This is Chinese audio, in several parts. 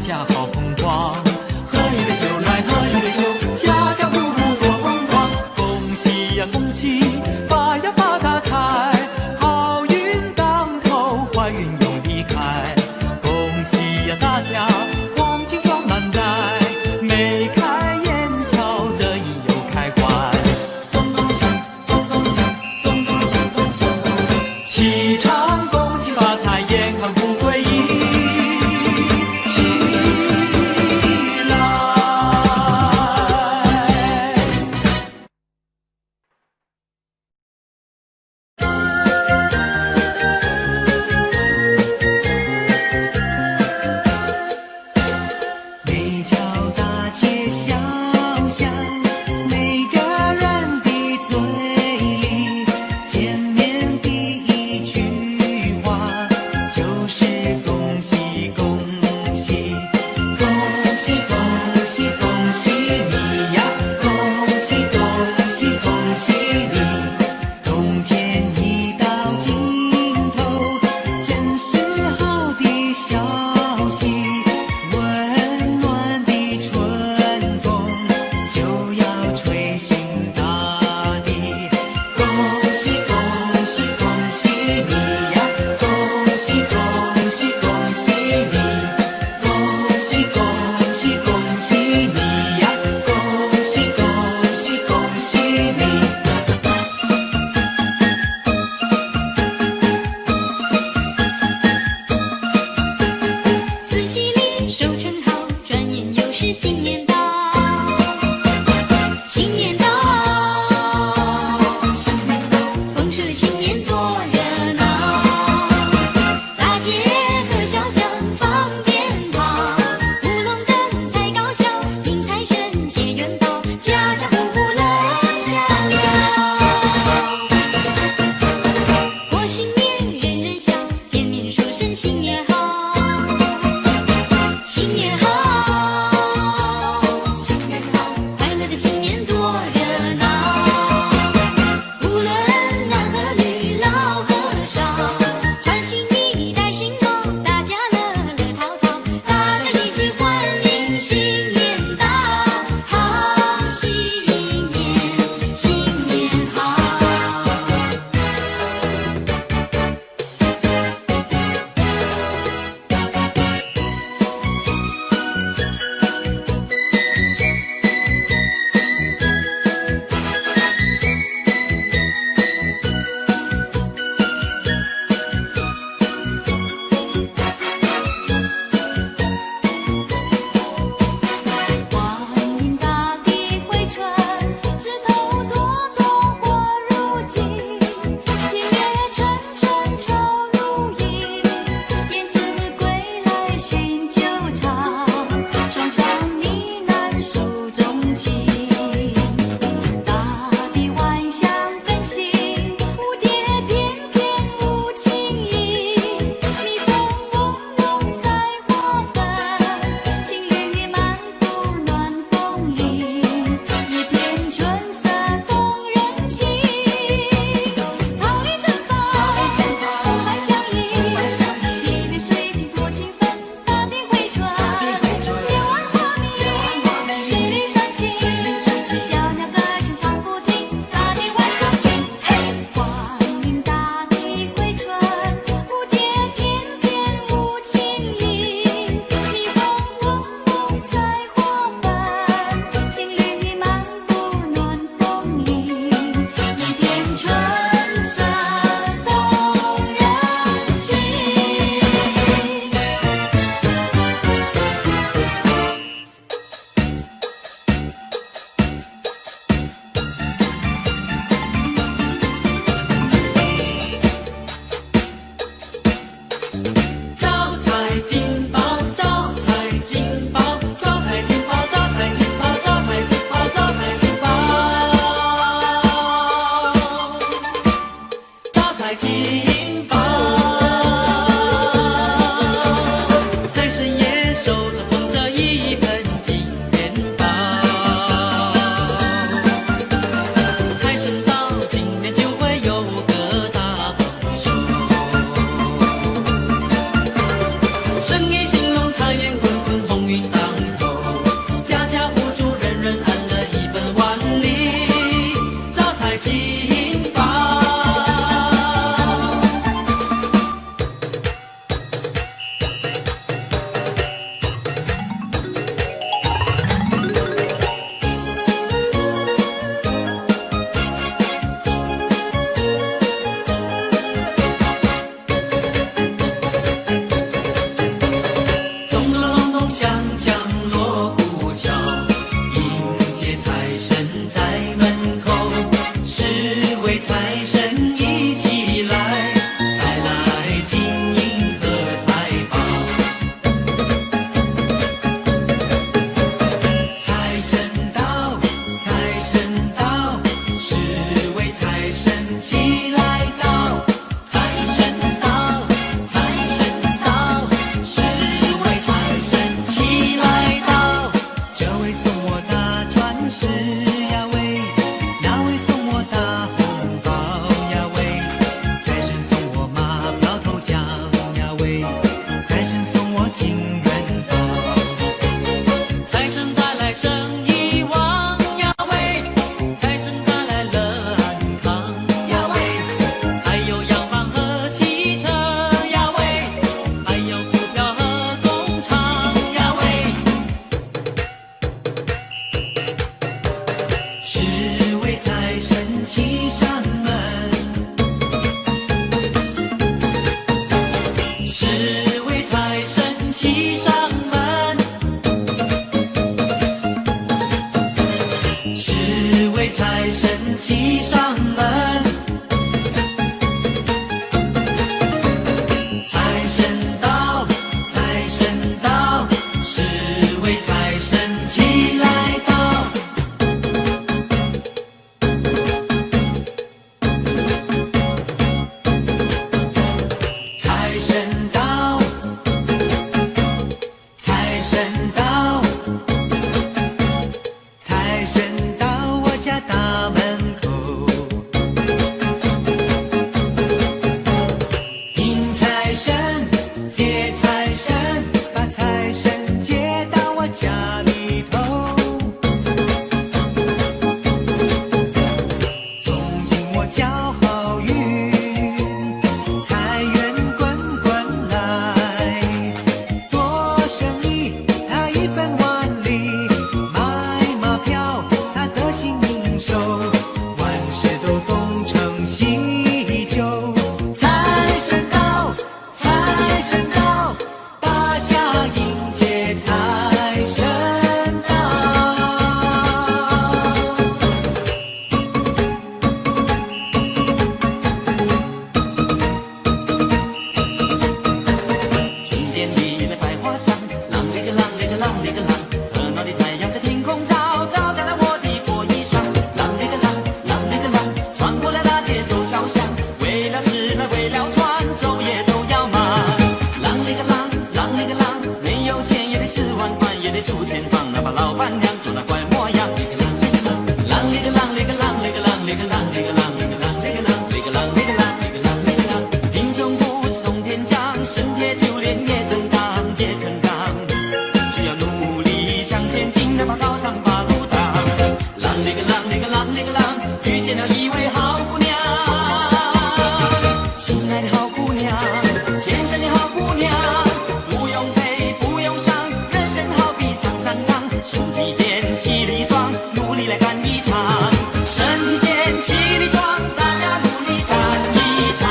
家好风光。喝一杯酒来，喝一杯酒，家家户户多风光。恭喜呀恭喜，发呀发大财，好运当头，坏运永离开。恭喜呀大家，黄金装满袋，眉开眼笑，得意又开怀。咚咚锵，咚咚锵，咚咚锵，咚锵咚锵，齐唱恭喜发财，健康富贵一起来。每条大街小巷，每个人的嘴里，见面第一句话就是恭喜恭喜，恭喜恭喜恭喜你呀，恭喜恭喜恭喜你，冬天已到尽头，真是好的消息。温暖的春风就要吹醒大地，恭喜恭喜恭喜你呀，恭喜恭喜恭喜你，恭喜恭喜恭喜你呀，恭喜恭喜恭喜你。四季里收成好，转眼又是新年到。新年到，丰收的新年多热闹，大街和小巷放鞭炮，舞龙灯抬高跷，迎财神接元宝，家家户户乐逍遥。过新年人人笑，见面说声新年好。新年好，新年好，快乐的新年多热闹。无论男和女，老和少，穿新衣，戴新帽，大家乐乐淘淘，大家一起欢迎新年到，好新年，新年好。欢迎大地回春，枝头朵朵花如锦，田野春春秋如意，燕子归来寻旧巢，双双呢喃诉衷情。大地万象更新，蝴蝶翩翩舞轻盈，蜜蜂嗡嗡采花粉，情侣漫步暖风里，一片春色动人情。桃李正芳，福满相迎，一边水晶多情分，大地回春，年万花明，水绿山青，小鸟歌声唱不停，大地万寿星。嘿，欢迎大地回春，蝴蝶翩翩舞轻盈，蜜蜂嗡嗡采花粉，情侣漫步暖风里，一片春色动人情。招财进宝，招财进宝，招财进宝，招财进宝，招财进宝，招财进宝，招财进宝。财神爷手中捧着一盆金元宝，财神到，今年就会有个大丰收。生意兴隆，财源滚滚，鸿来为了船，昼夜都要忙。啷哩个啷，啷哩个啷，没有钱也得吃碗饭，也得出钱放，哪怕老板娘做那怪模样。啷哩个啷哩个啷哩个啷哩个啷哩个啷哩个啷哩个啷哩个啷哩个啷哩个啷哩个啷，贫穷不是送天降，身铁就炼也成钢也成钢，只要努力向前进，哪怕高山把路挡。啷哩个啷哩个啷哩个啷，遇见了一位好姑娘，亲爱的好姑娘，天真的好姑娘，不用悲不用伤，人生好比上战场，身体健气力壮，努力来干一场，身体健气力壮，大家努力干一场。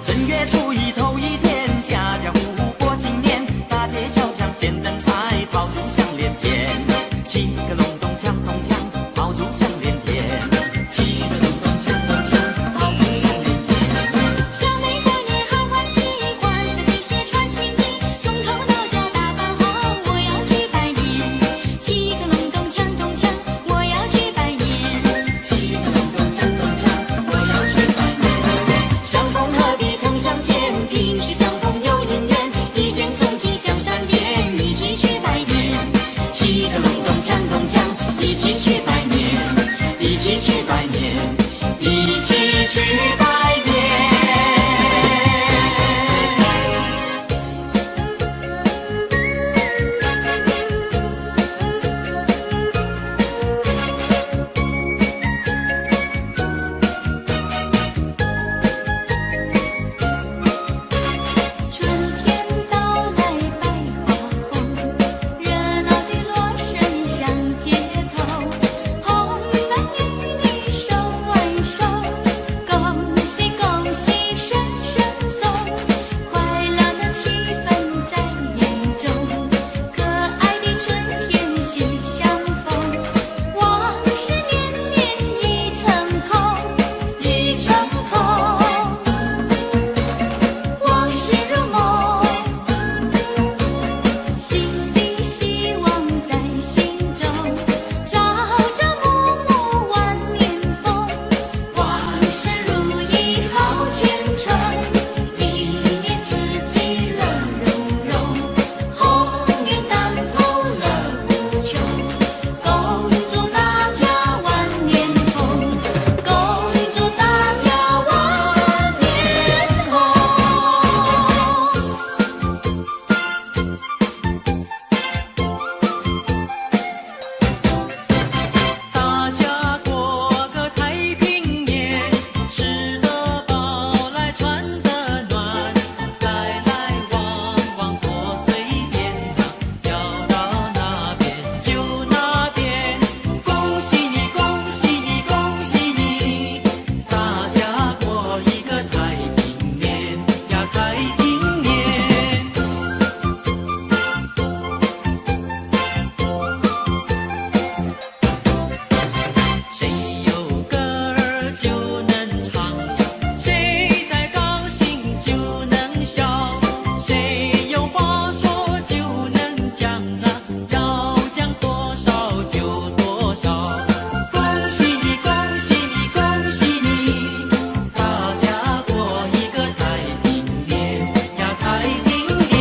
正月初一头一天，家家户户过新年，大街小巷现灯彩，炮竹响连天，七个隆咚锵咚锵，炮竹响连天，七个隆咚锵咚锵，炮竹响连天。小妹过年好欢喜，欢声喜气传新衣，从头到脚打扮好，我要去拜年。七个隆咚锵咚锵，我要去拜年。七个隆咚锵咚锵，我要去拜年。相逢何必常相见，萍水相逢有姻缘，一见钟情像闪电，一起去拜年。七个隆咚锵咚锵，一起去拜年，一起去拜年，一起去拜年。春天到来百花红，热闹的锣声响街头，红男绿女手挽手，恭喜恭喜顺顺送，快乐的气氛在眼中，可爱的春天喜相逢，往事年年已成空，已成空。往事如梦，心底希望在心中，朝朝暮暮万年风。往事如意好前程，一年四季乐融融，鸿运当头乐无穷。恭祝大家万年红，恭祝大家万年红。大家过个太平年，吃得饱来穿得暖，来来往往多随便呐，要到哪边就哪边。恭喜你，恭喜你，恭喜你，大家过一个太平年呀，太平年。谁有歌儿就能唱呀，谁在高兴就能笑，谁有话说就能讲啊，要讲多少就多少。恭喜你，恭喜你，恭喜你，大家过一个太平年呀，太平年。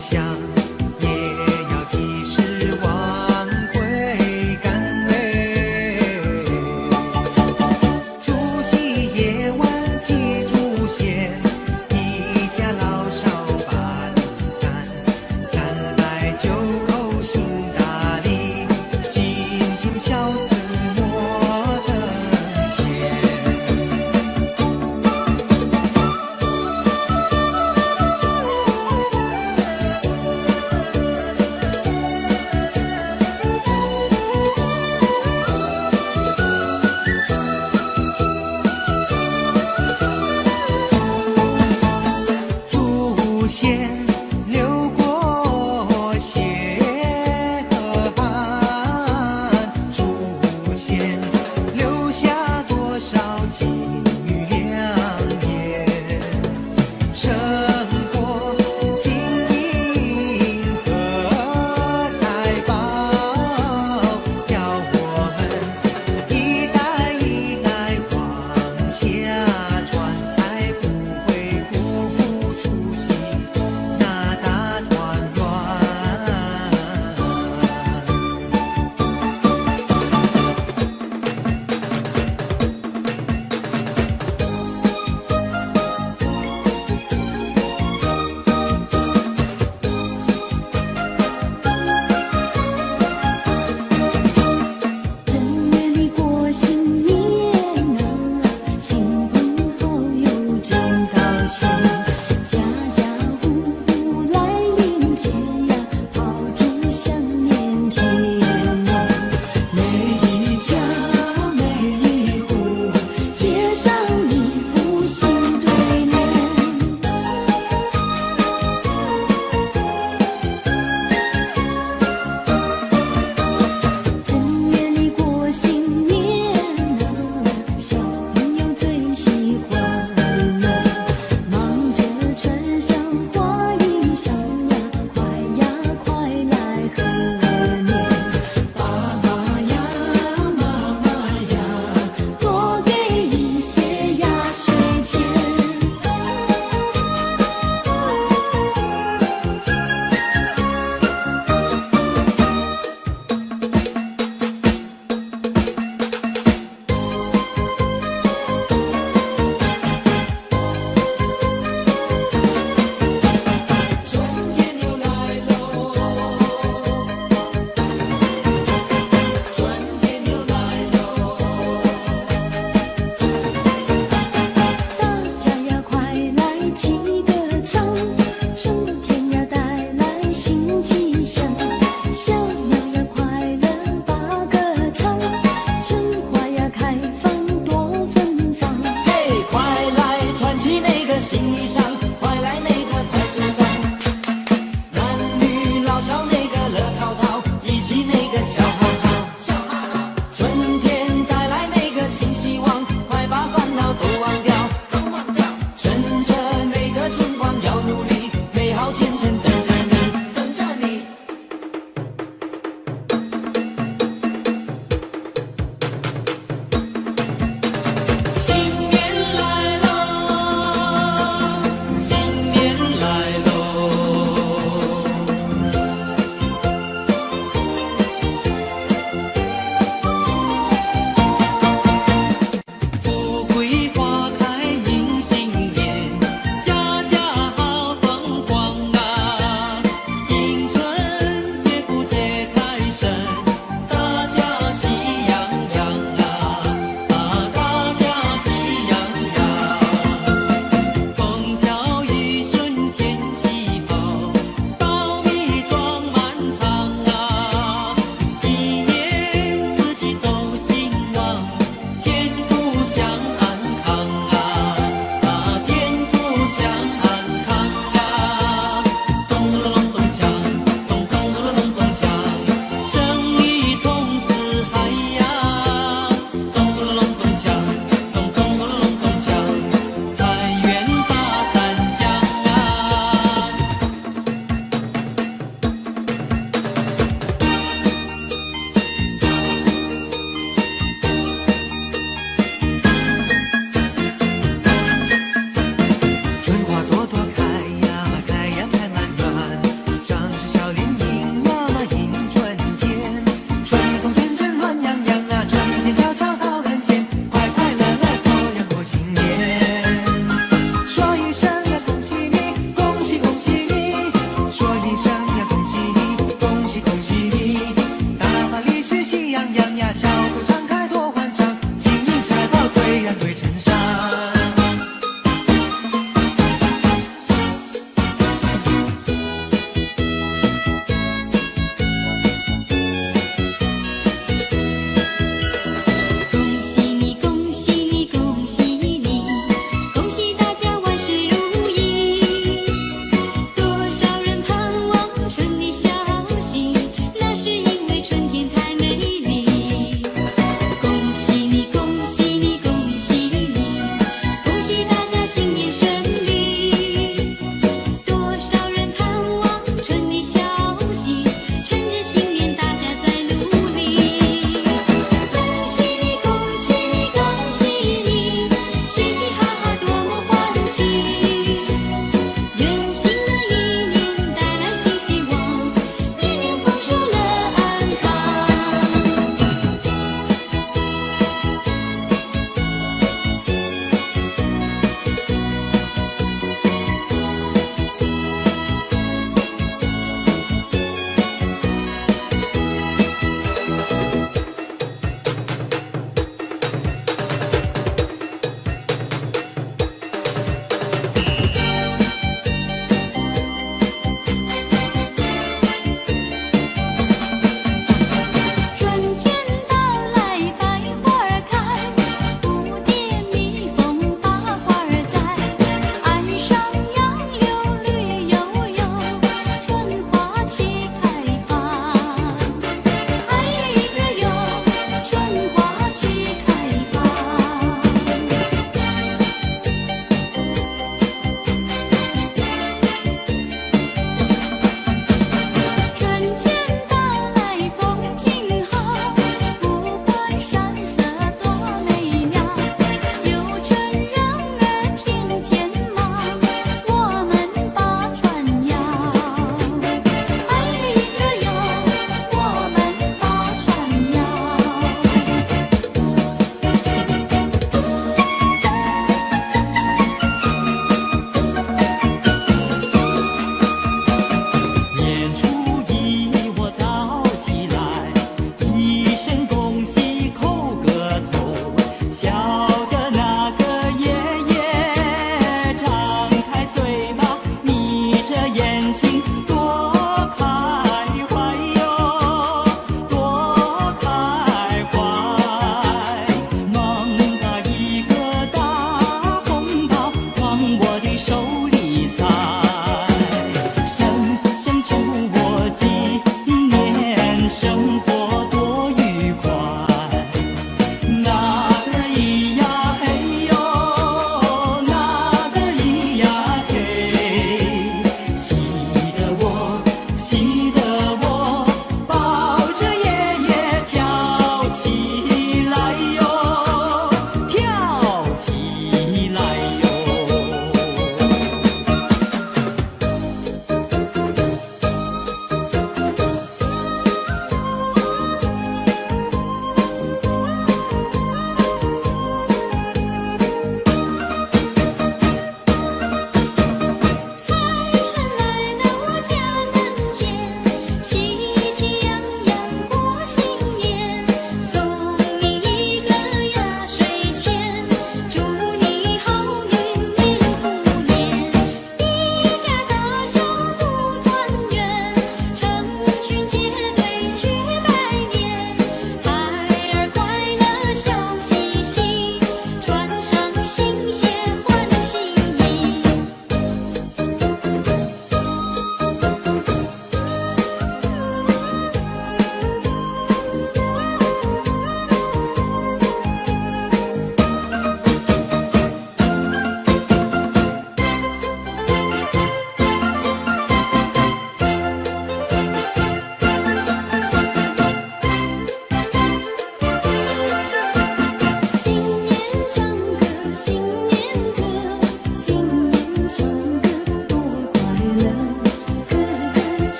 香，也要及时忘归甘味。除夕夜晚祭祖先，一家老少把礼餐，309口行大礼，敬酒孝思莫等闲。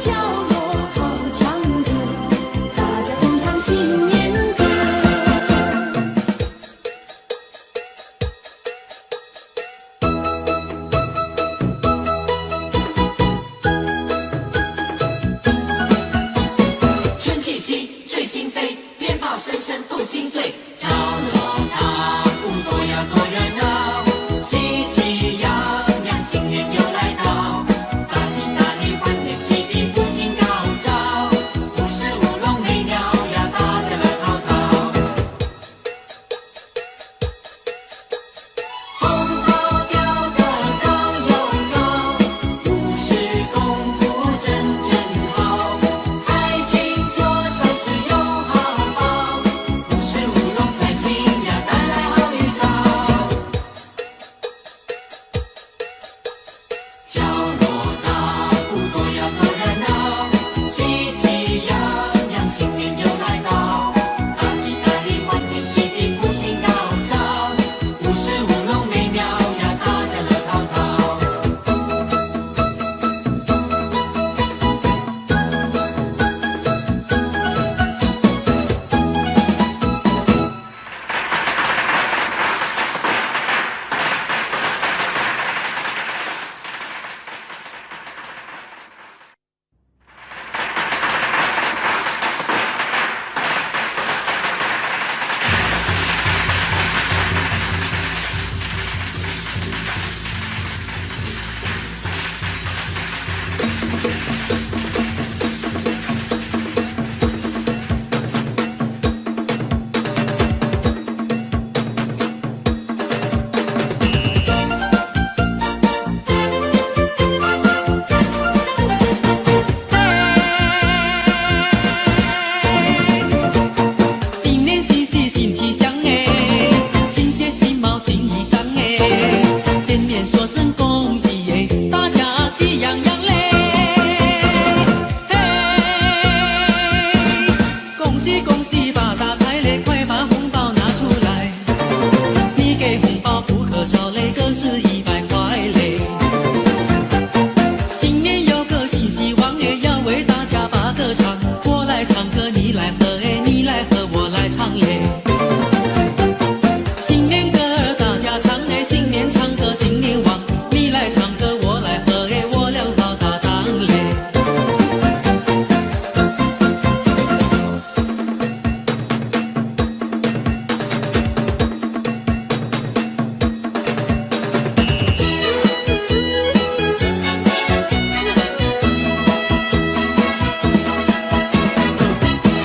角落好唱歌，大家同唱新年歌。春气息，醉心飞，鞭炮声声动心碎，角落大鼓多呀多热闹，喜气洋洋，新年又来到，大吉大利，欢天喜地，福星高照，舞狮舞龙美妙呀，大家乐淘淘，红桃飘得高又高，舞狮功夫真好，财经做善事有好报，舞狮舞龙财经呀带来好预兆，角落大鼓多呀多热闹，喜气洋洋，新年又来到，大吉大利，欢天喜地，福星高照，舞狮舞龙美妙呀，大家乐淘淘。新年喜气新气象哎，新鞋新帽新衣裳哎，见面说声恭喜哎，大家喜洋洋嘞。嘿，恭喜恭喜发大财嘞，快把红包拿出来，你给红包不可少嘞，更是100块嘞。新年有个新希望哎，要为大家把歌唱，我来唱歌你来和哎，你来和我来唱嘞。新年歌大家唱哎，新年唱歌新年旺，你来唱歌我来和哎，我俩好搭档嘞。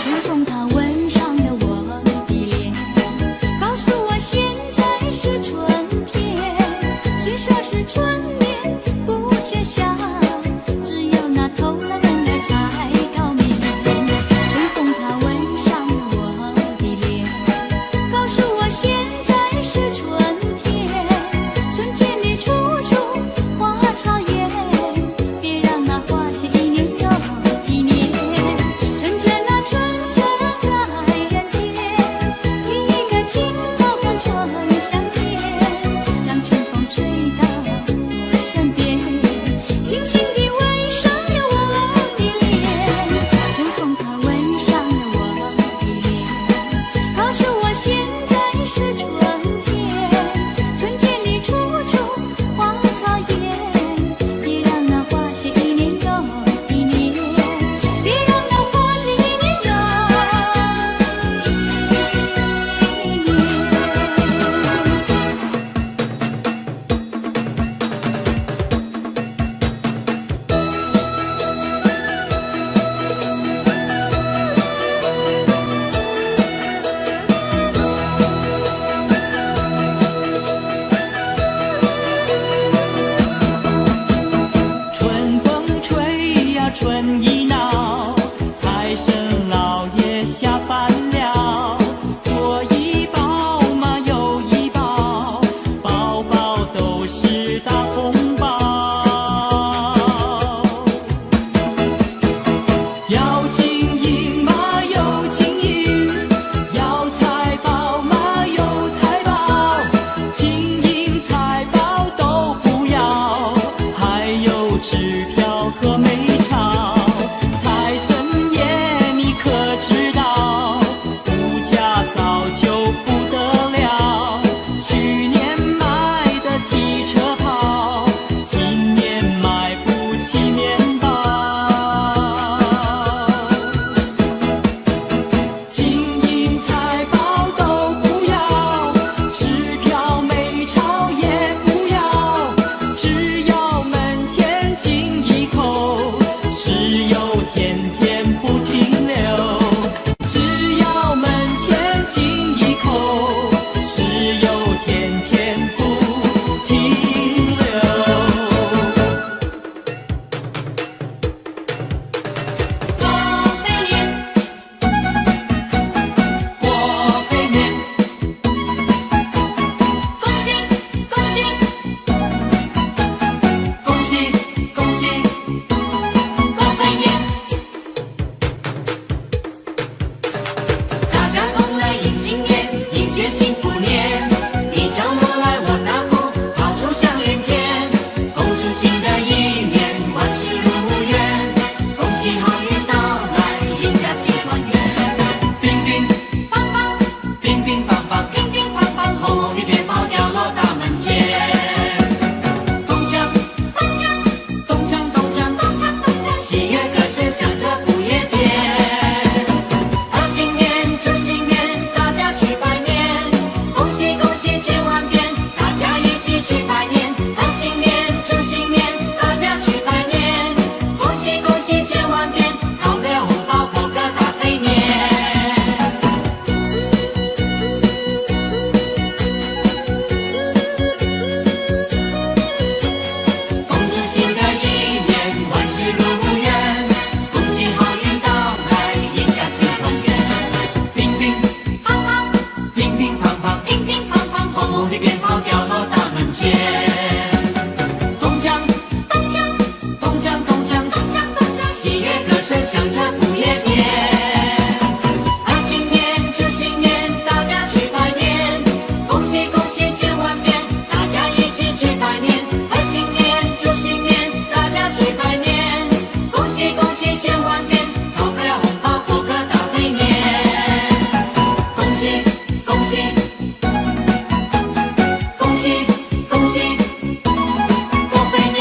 春风它吻上了我的脸，告诉我现在是春天。虽说是春眠不觉晓，只有那偷懒人儿才高明。春风它吻上了我的脸，告诉我现在是春天。春天里处处花朝艳，别让那花谢一年又一年。趁着那春色在人间，记一个清早跟春相见，让春风吹到我身边，轻轻地吻上了我的脸。春风它吻上了我的脸，告诉我现在是春天。春天里处处花朝艳，别让那花谢一年又一年，别让那花谢一年又一年。春风吹呀春意闹，财神老爷下凡了，左一包嘛右一包，包包都是大红包。要金银嘛有金银，要财宝嘛有财宝，金银财宝都不要，还有支票和美钞。万遍，讨个红包过个大肥年。恭祝新的一年万事如愿，恭喜好运到来，一家齐团圆。乒乒乓乓，乒乒乓乓，乒乒乓乓，红红的鞭炮掉落大门前。咚锵咚锵咚锵咚锵咚锵咚锵，喜悦歌声响彻不夜天。贺新年，祝新年，大家去拜年，恭喜恭喜千万遍，大家一起去拜年。贺新年，祝新年，大家去拜年，恭喜恭喜千万遍，讨个红包过个大肥年。恭喜恭喜恭喜恭喜过肥年。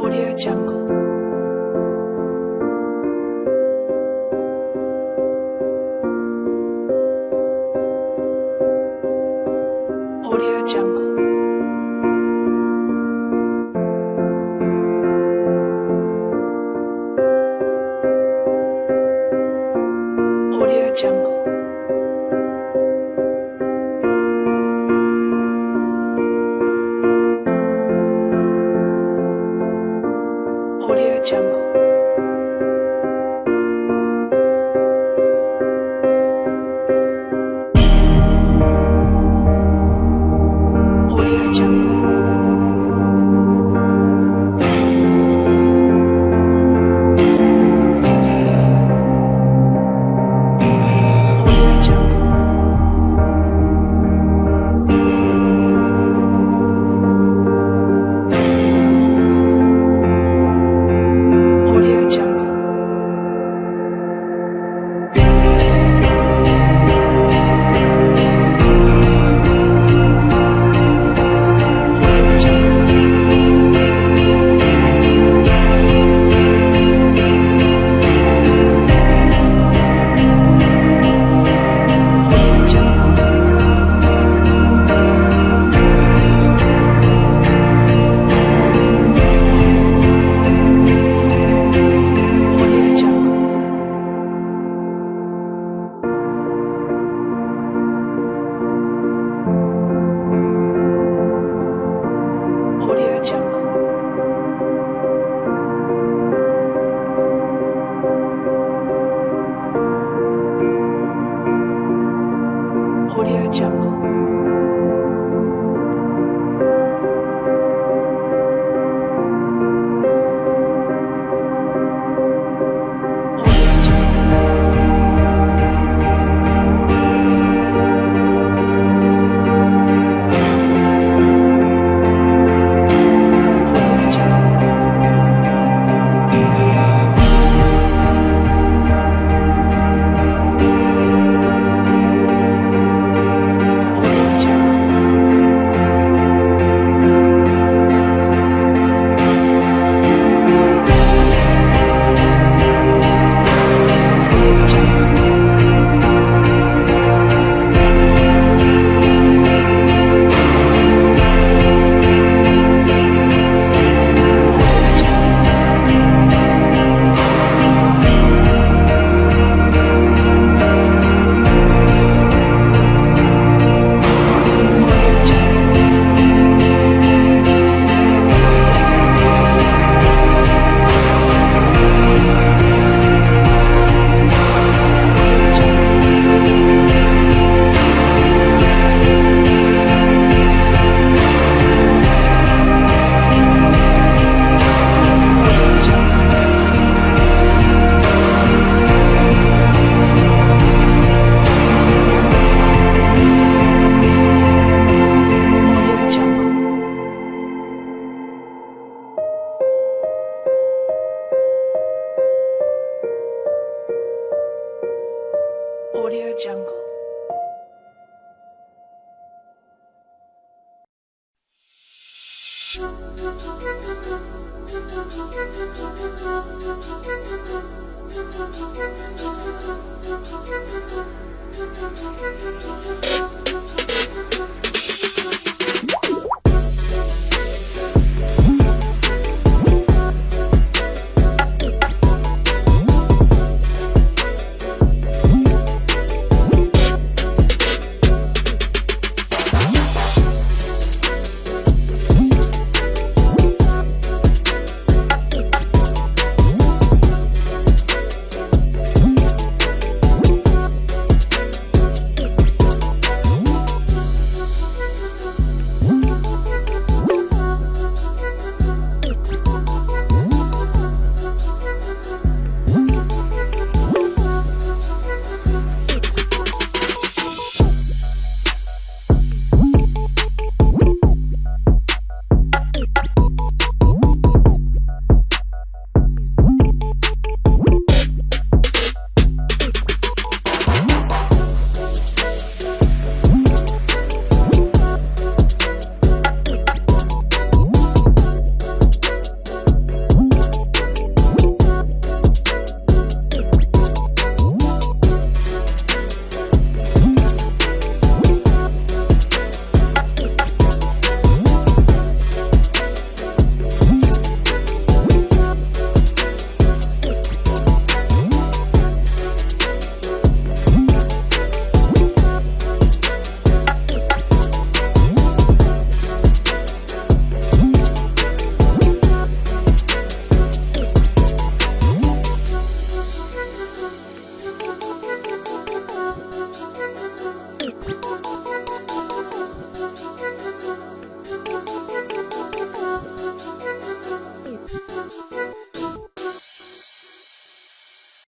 Audio Jungle. Audio Jungle. Audio Jungle. Audio Jungle. Audio Jungle. Audio Jungle.